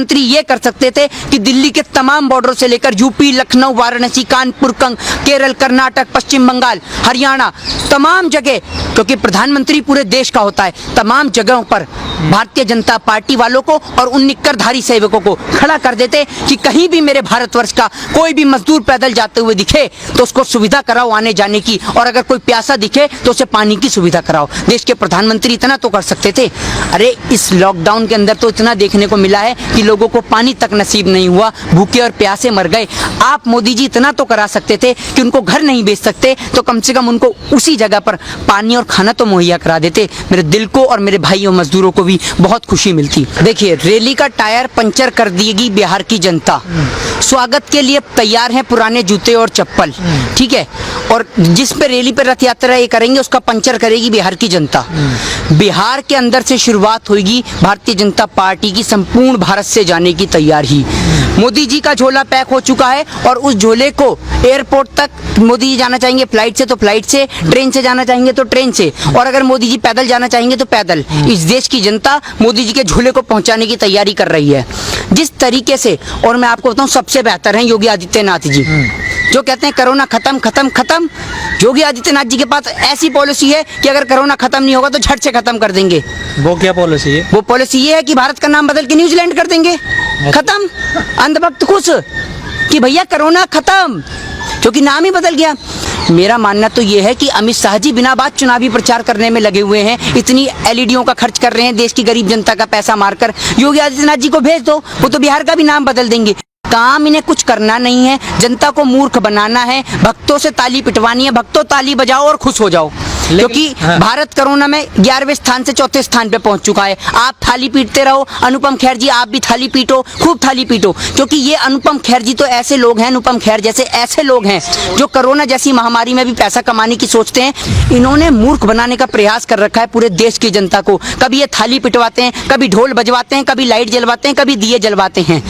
मंत्री ये कर सकते थे कि दिल्ली के तमाम बॉर्डरों से लेकर यूपी, लखनऊ, वाराणसी, कानपुर, केरल, कर्नाटक, पश्चिम बंगाल, हरियाणा, तमाम जगह, क्योंकि प्रधानमंत्री पूरे देश का होता है, तमाम जगहों पर भारतीय जनता पार्टी वालों को और उन निक्करधारी सेवकों को खड़ा कर देते कि कहीं भी मेरे भारतवर्ष का कोई भी मजदूर पैदल जाते हुए दिखे तो उसको सुविधा कराओ आने जाने की, और अगर कोई प्यासा दिखे तो उसे पानी की सुविधा कराओ। देश के प्रधानमंत्री इतना तो कर सकते थे। अरे इस लॉकडाउन के अंदर तो इतना देखने को मिला है कि लोगों को पानी तक नसीब नहीं हुआ, भूखे और प्यासे मर गए। आप मोदी जी इतना तो करा सकते थे कि उनको घर नहीं बेच सकते तो कम से कम उनको उसी जगह पर पानी और खाना तो मुहैया करा देते। मेरे दिल को और मेरे भाइयों मजदूरों को भी बहुत खुशी मिलती। देखिए, रैली का टायर पंचर कर देगी बिहार की जनता, स्वागत के लिए तैयार हैं पुराने जूते और चप्पल, ठीक है, और जिस पे रैली पे रथ यात्रा ये करेंगे उसका पंचर करेगी बिहार की जनता। बिहार के अंदर से शुरुआत होगी भारतीय जनता पार्टी की संपूर्ण भारत से जाने की तैयारी। मोदी जी का झोला पैक हो चुका है और उस झोले को एयरपोर्ट तक मोदी जी जाना चाहेंगे फ्लाइट से तो फ्लाइट से, ट्रेन से जाना चाहेंगे तो ट्रेन से, और अगर मोदी जी पैदल जाना चाहेंगे तो पैदल। इस देश की जनता मोदी जी के झोले को पहुंचाने की तैयारी कर रही है जिस तरीके से। और मैं आपको बताऊं, सबसे बेहतर हैं योगी आदित्यनाथ जी, जो कहते हैं कोरोना खत्म खत्म खत्म। योगी आदित्यनाथ जी के पास ऐसी पॉलिसी है कि अगर कोरोना खत्म नहीं होगा तो झट से खत्म कर देंगे। वो क्या पॉलिसी है? वो पॉलिसी ये है कि भारत का नाम बदल के न्यूजीलैंड कर देंगे। खत्म, अंधभक्त खुश कि भैया कोरोना खत्म, क्योंकि नाम ही बदल गया। मेरा मानना तो ये है कि अमित शाह जी बिना बात चुनावी प्रचार करने में लगे हुए हैं, इतनी एलईडीओं का खर्च कर रहे हैं देश की गरीब जनता का पैसा मारकर। योगी आदित्यनाथ जी को भेज दो, वो तो बिहार का भी नाम बदल देंगे। काम इन्हें कुछ करना नहीं है, जनता को मूर्ख बनाना है, भक्तों से ताली पिटवानी है। भक्तों ताली बजाओ और खुश हो जाओ, क्योंकि भारत कोरोना में 11वें स्थान से 4थे स्थान पे पहुंच चुका है। आप थाली पीटते रहो, अनुपम खेर जी आप भी थाली पीटो, खूब थाली पीटो, क्योंकि ये अनुपम खेर जी तो ऐसे लोग हैं, अनुपम खेर जैसे ऐसे लोग हैं जो कोरोना जैसी महामारी में भी पैसा कमाने की सोचते हैं। इन्होंने मूर्ख बनाने का प्रयास कर रखा है पूरे देश की जनता को। कभी ये थाली पिटवाते हैं, कभी ढोल बजवाते हैं, कभी लाइट जलवाते हैं, कभी दिए जलवाते हैं।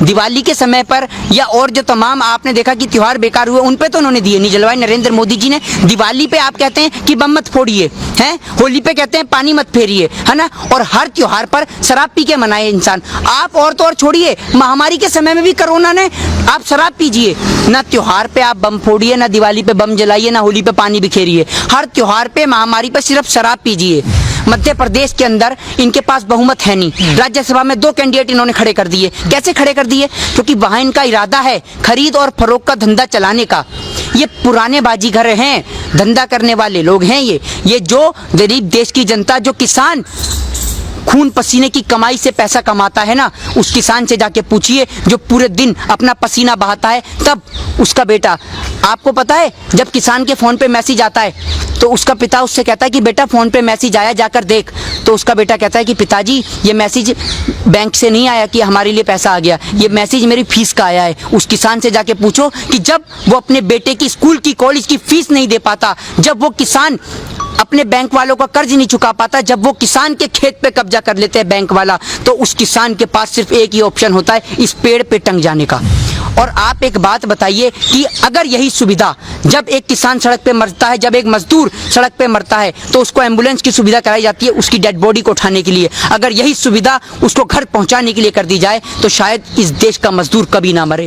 दिवाली के समय पर या और जो तमाम आपने देखा कि त्योहार बेकार हुए उन पे तो उन्होंने दिए नहीं जलवाए नरेंद्र मोदी जी ने। दिवाली पे आप कहते हैं कि बम मत फोड़िए, हैं, होली पे कहते हैं पानी मत फेरिए, है ना, और हर त्योहार पर शराब पी के मनाए इंसान। आप और तो और छोड़िए, महामारी के समय में भी कोरोना ने, आप शराब पीजिए, ना त्योहार पे आप बम फोड़िए, ना दिवाली पे बम जलाइए, ना होली पे पानी बिखेरिए। हर त्योहार पे महामारी पे सिर्फ शराब पीजिए। मध्य प्रदेश के अंदर इनके पास बहुमत है नहीं, राज्यसभा में 2 कैंडिडेट इन्होंने खड़े कर दिए। कैसे खड़े कर दिए? क्योंकि वहां इनका इरादा है खरीद और फरोख्त का धंधा चलाने का। ये पुराने बाजीगर हैं, धंधा करने वाले लोग हैं। ये जो गरीब देश की जनता, जो किसान खून पसीने की कमाई से पैसा कमाता है ना, उस किसान से जाके पूछिए जो पूरे दिन अपना पसीना बहाता है, तब उसका बेटा, आपको पता है जब किसान के फोन पे मैसेज आता है तो उसका पिता उससे कहता है कि बेटा फोन पे मैसेज आया, जाकर देख। तो उसका बेटा कहता है कि पिताजी ये मैसेज बैंक से नहीं आया कि हमारे लिए पैसा आ गया, ये मैसेज मेरी फीस का आया है। उस किसान से जाके पूछो कि जब वो अपने बेटे की स्कूल की, कॉलेज की फीस नहीं दे पाता, जब वो किसान अपने बैंक वालों का कर्ज नहीं चुका पाता, जब वो किसान के खेत पे कब्जा कर लेते हैं बैंक वाला, तो उस किसान के पास सिर्फ एक ही ऑप्शन होता है, इस पेड़ पे टंग जाने का। और आप एक बात बताइए कि अगर यही सुविधा, जब एक किसान सड़क पे मरता है, जब एक मजदूर सड़क पे मरता है तो उसको एम्बुलेंस की सुविधा कराई जाती है उसकी डेड बॉडी को उठाने के लिए, अगर यही सुविधा उसको घर पहुंचाने के लिए कर दी जाए तो शायद इस देश का मजदूर कभी ना मरे।